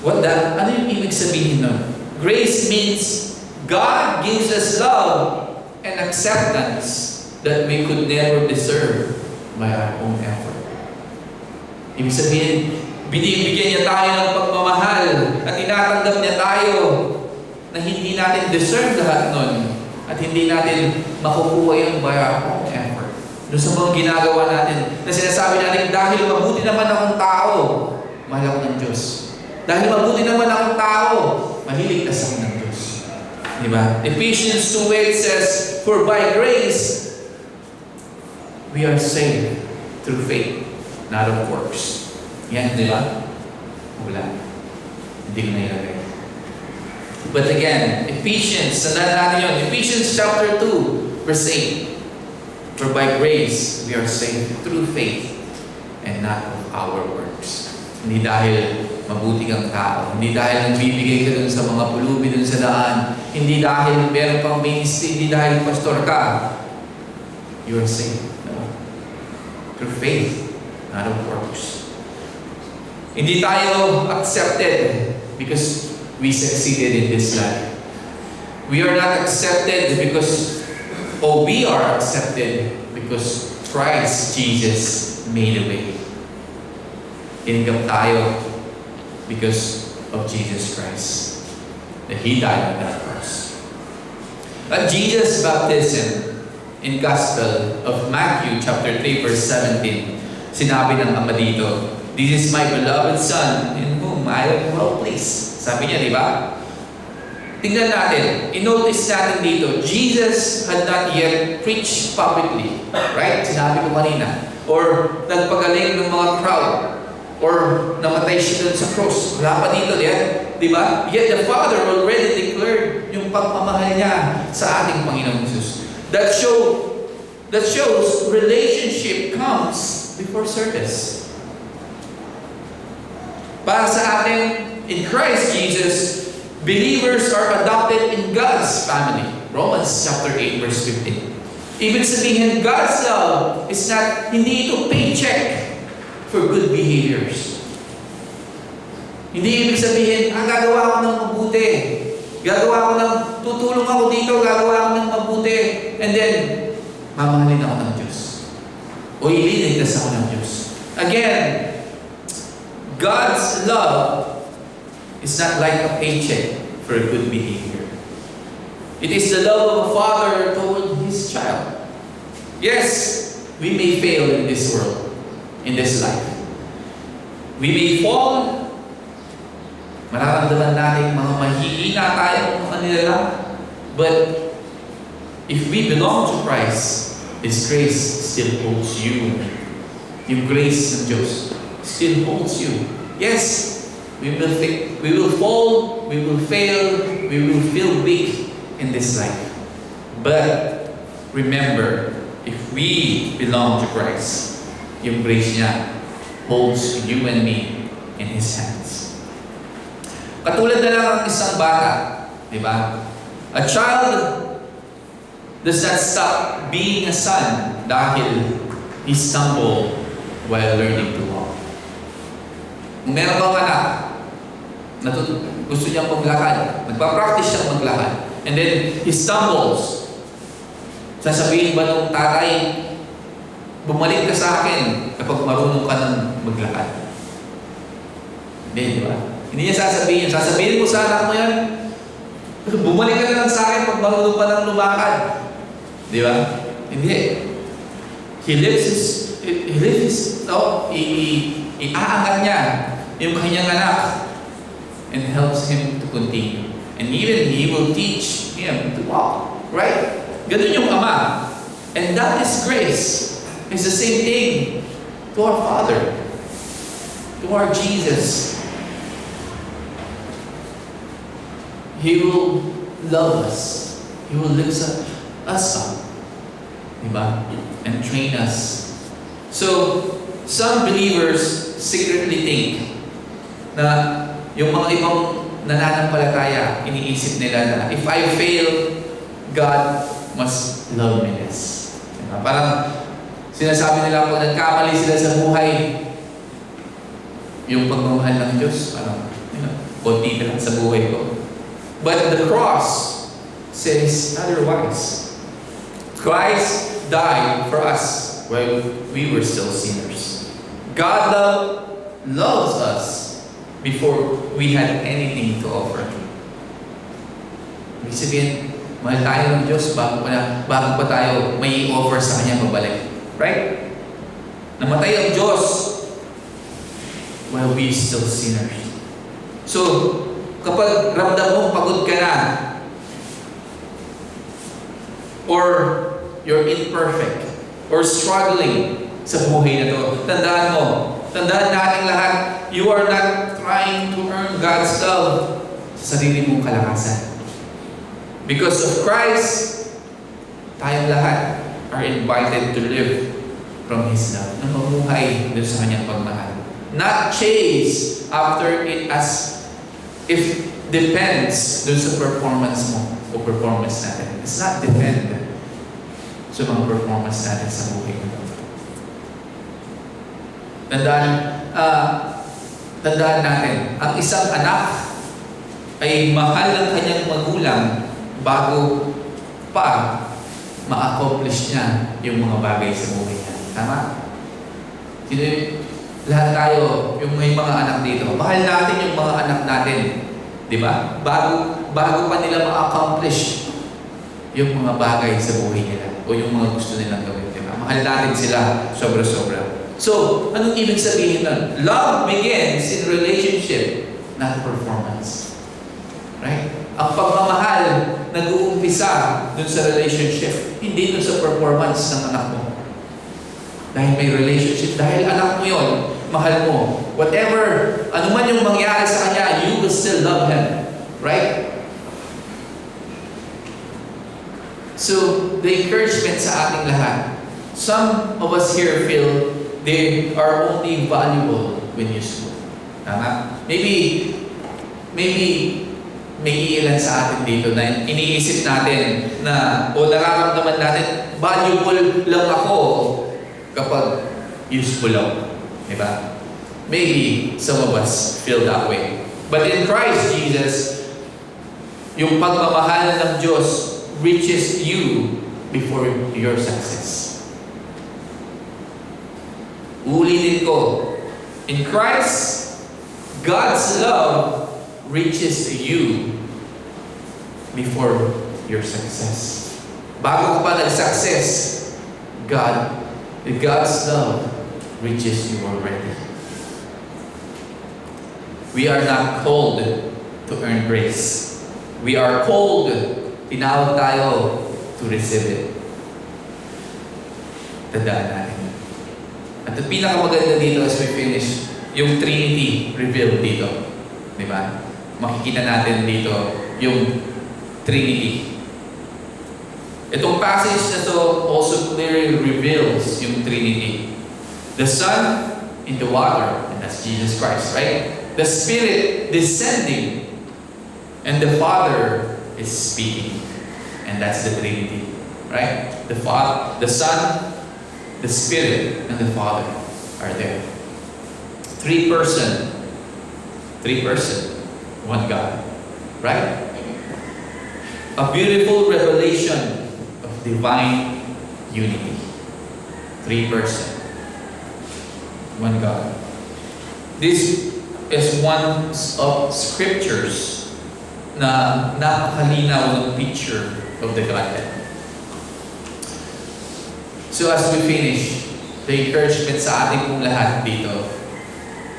Ano yung ibig sabihin nun? Grace means God gives us love and acceptance that we could never deserve by our own effort. Ibig sabihin, binibigyan niya tayo ng pagmamahal at tinatanggap niya tayo na hindi natin deserve lahat nun at hindi natin makukuha yung by our own effort. Doon sa mga ginagawa natin na sinasabi natin, dahil mabuti naman akong tao, mahal ako ng Diyos. Dahil mabuti naman akong tao, maliligtas ako ng Diyos. Diba? Ephesians 2:8 says, "For by grace, we are saved through faith, not of works." Yan, di ba? Wala. Hindi ko na ilagay. But again, Ephesians, sandaan natin yun. Ephesians chapter 2, verse 8. "For by grace, we are saved through faith, and not of our works." Hindi dahil mabuti kang tao. Hindi dahil nagbibigay ka dun sa mga pulubi dun sa daan. Hindi dahil meron pang ministry. Hindi dahil pastor ka. You are saved. No? Through faith, not of works. Hindi tayo accepted because we succeeded in this life. We are not accepted because, we are accepted because Christ Jesus made a way. Tinanggap tayo because of Jesus Christ, that He died on that cross. At Jesus' baptism in Gospel of Matthew chapter 3 verse 17, sinabi ng Ama dito, "This is my beloved Son, in whom I am well pleased." Sabi niya, di ba? Tingnan natin, i-notice natin dito, Jesus had not yet preached publicly. Right? Sinabi ko kanina. Or nagpagaling ng mga crowd. Or namatay siya dun sa cross. Wala pa dito, di ba? Yet the Father already declared yung pagmamahal niya sa ating Panginoong Jesus. That shows relationship comes before service. Para sa atin, in Christ Jesus, believers are adopted in God's family. Romans chapter 8 verse 15. Ibig sabihin, God's love is not, hindi ito paycheck for good behaviors. Hindi ibig sabihin, gagawa ako ng mabuti. Tutulong ako dito, gagawa ako ng mabuti. And then, mamahalin ako ng Diyos. O ililigtas ako ng Diyos. Again, God's love is not like a paycheck for a good behavior. It is the love of a father toward his child. Yes, we may fail in this world, in this life. We may fall. Mararamdaman natin mga mahihina tayo kung kanila lang. But if we belong to Christ, His grace still holds you. Yung grace ng Diyos still holds you. Yes, we will fall, we will fail, we will feel weak in this life. But remember, if we belong to Christ, yung grace niya holds you and me in His hands. Katulad na lang ang isang bata, di ba? A child does not stop being a son dahil he stumbled while learning to walk. Kung meron kang anak, gusto niyang maglakad, nagpa-practice siyang maglakad, and then he stumbles. Sasabihin ba nung tatay, bumalik ka sa akin kapag marunong ka ng maglakad? Hindi, di ba? Hindi niya sasabihin. Sasabihin mo sa anak mo yan, bumalik ka na lang sa akin pag marunong ka ng lumakad. Di ba? Hindi. Iaangat niya yung kanyang anak and helps him to continue. And even he will teach him to walk. Right? Ganun yung Ama. And that is grace. It's the same thing to our Father, to our Jesus. He will love us. He will lift us up. Diba? And train us. So, some believers secretly think na yung mga ibang nananampalataya, iniisip nila na if I fail, God must love me less. Diba? Parang sinasabi nila pag nagkamali sila sa buhay, yung pagmamahal ng Diyos, parang, konti na lang sa buhay ko. But the cross says otherwise. Christ died for us while we were still sinners. God loves us before we had anything to offer. Ibig sabihin, mahal tayo ng Diyos bago pa tayo may offer sa Kanya pabalik. Right? Namatay ang Diyos while we still sinners. So, kapag ramdam mo pagod ka na, or you're imperfect, or struggling sa buhay na to, tandaan natin lahat, you are not trying to earn God's love sa sarili mong kalakasan. Because of Christ, tayong lahat are invited to live from His love. Na mamuhay doon sa Kanyang pagmahal. Not chase after it as if depends doon sa performance mo o performance natin. It's not depend sa mga performance natin sa buhay mo. Tandaan natin, ang isang anak ay mahal ng kanyang magulang bago pa ma-accomplish niya yung mga bagay sa buhay niya. Tama? Lahat tayo, yung may mga anak dito, mahal natin yung mga anak natin. Di ba? Bago pa nila ma-accomplish yung mga bagay sa buhay nila o yung mga gusto nilang gawin. Di ba? Mahal natin sila sobra-sobra. So, anong ibig sabihin nun? Love begins in relationship, not performance. Right? Ang pagmamahal nag-uumpisa dun sa relationship, hindi dun sa performance ng anak mo. Dahil may relationship, dahil anak mo yon, mahal mo. Whatever, ano man yung mangyari sa kanya, you will still love him. Right? So, the encouragement sa ating lahat, some of us here feel they are only valuable when useful. Tama? Maybe may iilan sa atin dito na iniisip natin na o nararamdaman natin, valuable lang ako kapag useful ako. Diba? Maybe some of us feel that way. But in Christ Jesus, yung pagmamahal ng Diyos reaches you before your success. Uulitin ko, in Christ, God's love reaches you before your success. Bago ka pa nag-success, God's love reaches you already. We are not called to earn grace. We are called, tinawag tayo to receive it. Tandaan natin. At ang pinakamaganda dito as we finish, yung Trinity revealed dito. Di ba? Makikita natin dito yung Trinity. Itong passage na to also clearly reveals yung Trinity. The Son in the water, and that's Jesus Christ, right? The Spirit descending, and the Father is speaking. And that's the Trinity, right? The Son, the Spirit, and the Father are there. Three person, one God, right? A beautiful revelation of divine unity. Three person, one God. This is one of scriptures na napakalinaw ng picture of the Godhead. So as we finish, the encouragement sa ating pong lahat dito,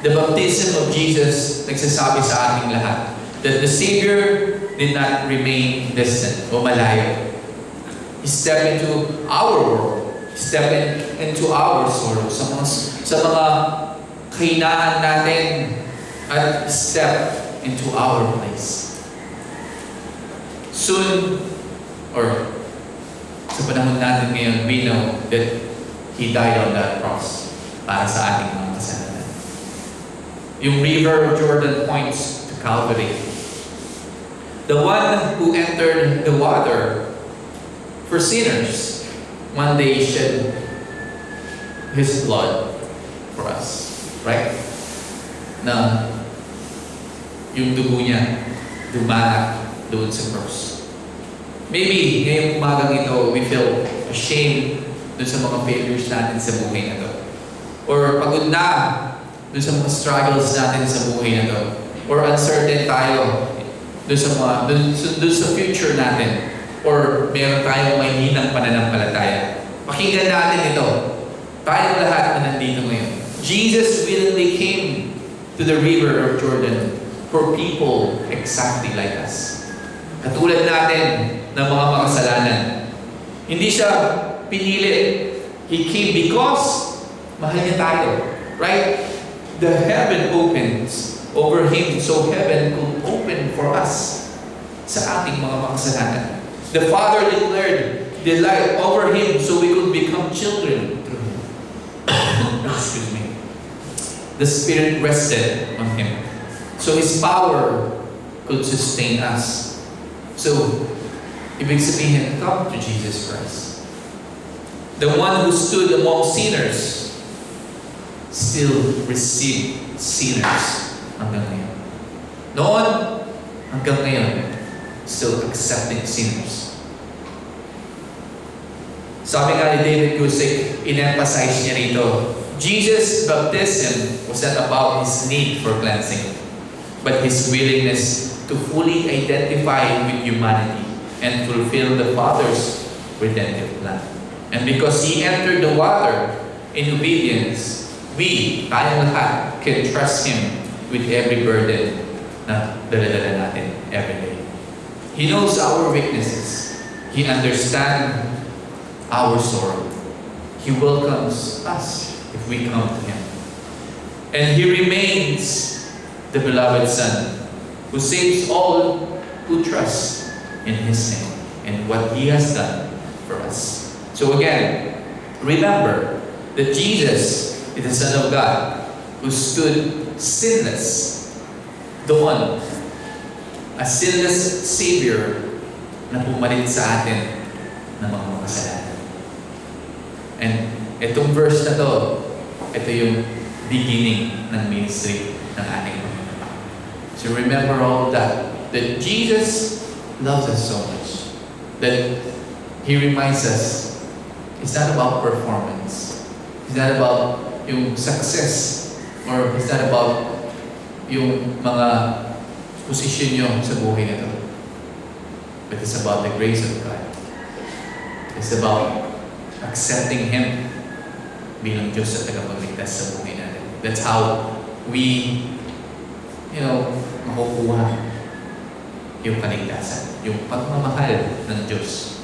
the baptism of Jesus nagsasabi sa ating lahat that the Savior did not remain distant o malayo. He stepped into our world. He stepped into our sorrow. Sa mga kahinaan natin at step into our place. Soon, or sa panahon natin ngayon, we know that He died on that cross. para sa ating mga kasalanan. Yung river of Jordan points to Calvary. The one who entered the water for sinners, one day shed His blood for us. Right? Na yung dugo niya dumanak doon sa cross. Maybe ngayong umagang ito, we feel ashamed doon sa mga failures natin sa buhay na to. Or pagod na doon sa mga struggles natin sa buhay na to. Or uncertain tayo doon sa future natin. Or meron tayong may hinang pananampalataya. Pakinggan natin ito. Tayong lahat na nandito ngayon. Jesus willingly came to the river of Jordan for people exactly like us. Katulad natin ng mga makasalanan. Hindi siya pinili. He came because mahal niya tayo. Right? The heaven opens over Him so heaven could open for us sa ating mga makasalanan. The Father declared delight over Him so we could become children through Him. Excuse me. The Spirit rested on Him so His power could sustain us. So, ibig sabihin, come to Jesus Christ. The one who stood among sinners still received sinners hanggang ngayon. Noon, hanggang ngayon, still accepting sinners. Sabi nga ni David Gusick, in-emphasize niya rito, Jesus' baptism was not about His need for cleansing, but His willingness to fully identify with humanity and fulfill the Father's redemptive plan. And because He entered the water in obedience, we, tayong lahat, can trust Him with every burden na dala-dala natin every day. He knows our weaknesses. He understands our sorrow. He welcomes us if we come to Him. And He remains the beloved Son who saves all who trust in His name and what He has done for us. So again, remember that Jesus is the Son of God who stood sinless, the one, a sinless Savior na pumalit sa atin ng mga makasalanan. And itong verse na to, ito yung beginning ng ministry ng ating Panginoon. So remember all that Jesus loves us so much, that He reminds us, it's not about performance. It's not about yung success, or it's not about yung mga posisyon nyo sa buhay na to. But it's about the grace of God. It's about accepting Him bilang Diyos at tagapagligtas sa buhay natin. That's how we, makukuha yung kaligtasan, yung pagmamahal ng Diyos.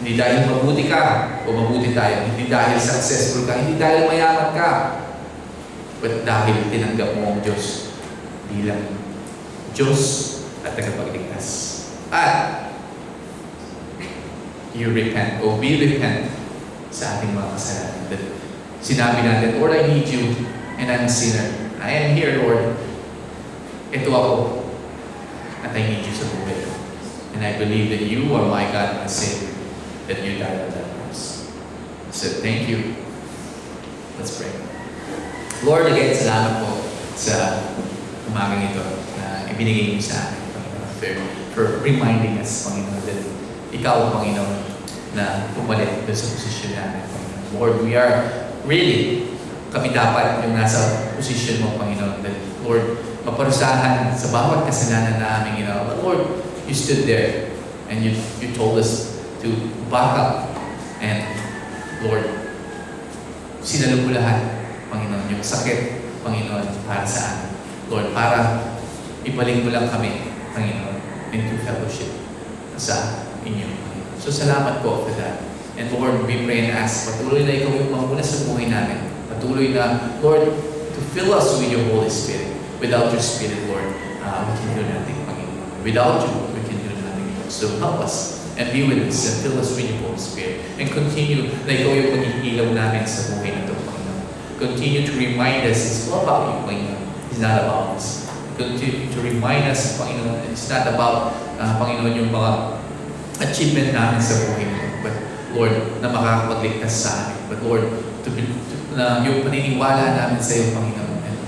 Hindi dahil mabuti ka o mabuti tayo, hindi dahil successful ka, hindi dahil mayaman ka, but dahil tinanggap mo ang Diyos bilang Diyos at tagapagligtas. At you repent o we repent sa ating mga kasalanan. That sinabi natin, Lord, I need you and I'm a sinner. I am here, Lord. Ito ako at I need you sa buhay ko. And I believe that you are my God, my Savior, that you died on that cross. So thank you. Let's pray. Lord, again, salamat po sa umagang ito na ibinigay niyo sa amin, Panginoon, for reminding us, Panginoon, that Ikaw, Panginoon, na pumalit doon sa posisyon namin, Panginoon. Lord, we are really, kami dapat yung nasa posisyon mo, Panginoon, that, Lord, maparusahan sa bawat kasalanan na aming ginawa. But Lord, you stood there and you told us to back up. And Lord, sinalo mo lahat, Panginoon, yung sakit, Panginoon, para sa amin. Lord, para ibalik mo lang kami, Panginoon, into fellowship sa inyo. So salamat po for that. And Lord, we pray and ask, patuloy na Ikaw yung mamuna sa buhay namin. Patuloy na, Lord, to fill us with your Holy Spirit. Without your Spirit, Lord, we can do nothing, Panginoon. Without you, we can do nothing. So help us and be with us and fill us with your Holy Spirit. And continue na Ikaw yung maging ilaw namin sa buhay na ito, Panginoon. continue to remind us it's all about you, Panginoon. It's not about us. Continue to remind us, Panginoon, it's not about, Panginoon, yung mga achievement namin sa buhay nito. But Lord, na makakapagligtas sa amin. But Lord, na yung paniniwala namin sa iyo, Panginoon. And,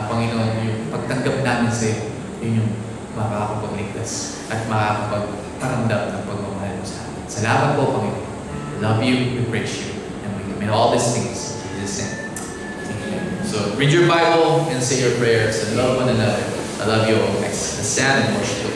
Panginoon, yung pagtanggap namin sa iyo, yun yung makakapagligtas at makakapagparamdam ng pagmamahal mo sa amin. Salamat po, Panginoon. We love you, we praise you, and we commit all these things in Jesus' name. Amen. So read your Bible and say your prayers and love one another. I love you all. Let's stand and worship.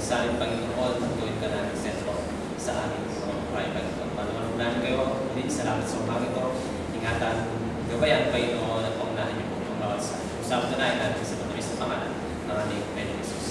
sa amin, Panginoon, at gawin ka namin sentro sa aming mga private. Pagpanaman namin kayo, ulit salamat sa umaga ito. Ingatan, gabayan, Panginoon, at paunahan niyo po ang bawat sa amin. Usap na natin sa matamis na pangalan ng aming Panginoon Jesus.